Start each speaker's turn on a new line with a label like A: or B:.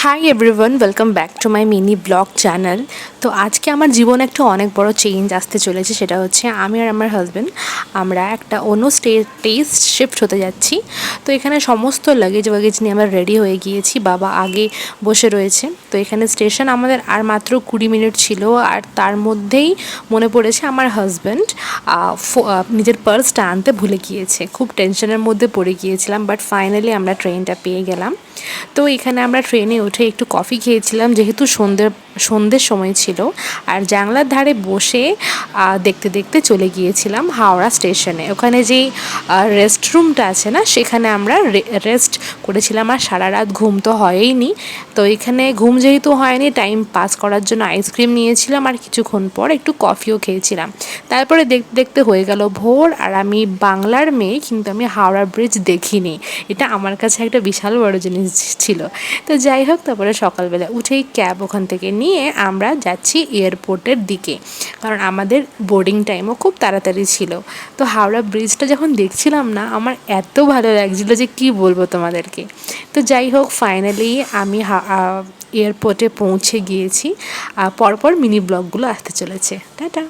A: Hi everyone, welcome back to my mini blog channel. তো আজকে আমার জীবনে একটা অনেক বড় চেঞ্জ আসতে চলেছে। সেটা হচ্ছে আমি আর আমার হাজব্যান্ড আমরা একটা অন্য স্টেটে শিফট হতে যাচ্ছি। তো এখানে সমস্ত লাগেজ নিয়ে আমরা রেডি হয়ে গিয়েছি। বাবা আগে বসে রয়েছে। তো এখানে স্টেশন আমাদের আর মাত্র 20 মিনিট ছিল। আর তার মধ্যেই মনে পড়েছে আমার হাজব্যান্ড নিজের পার্সটা আনতে ভুলে গিয়েছে। খুব টেনশনের মধ্যে পড়ে গিয়েছিলাম, বাট ফাইনালি আমরা ট্রেনটা পেয়ে গেলাম। তো এখানে আমরা ট্রেনে উঠে একটু কফি খেয়েছিলাম, যেহেতু সন্ধ্যের সময় ছিল। আর জানলার ধারে বসে দেখতে দেখতে চলে গিয়েছিলাম হাওড়া স্টেশনে। ওখানে যেই রেস্টরুমটা আছে না, সেখানে আমরা রেস্ট করেছিলাম। আর সারা রাত ঘুম তো হয়ইনি। তো এখানে ঘুম যেহেতু হয়নি, টাইম পাস করার জন্য আইসক্রিম নিয়েছিলাম, আর কিছুক্ষণ পর একটু কফিও খেয়েছিলাম। তারপরে দেখতে দেখতে হয়ে গেল ভোর। আর আমি বাংলার মেয়ে, কিন্তু আমি হাওড়া ব্রিজ দেখিনি। এটা আমার কাছে একটা বিশাল বড় জিনিস ছিল। তো যাই হোক, তারপরে সকালবেলা উঠেই ক্যাব ওখান থেকে নিয়ে আমরা যাচ্ছি এয়ারপোর্টের দিকে, কারণ আমাদের বোর্ডিং টাইমও খুব তাড়াতাড়ি ছিল। তো হাওড়া ব্রিজটা যখন দেখছিলাম না, আমার এত ভালো লাগছিল যে কি বলবো তোমাদেরকে। তো যাই হোক, ফাইনালি আমি এয়ারপোর্টে পৌঁছে গিয়েছি। পরপর মিনি ব্লগগুলো আসতে চলেছে। টাটা।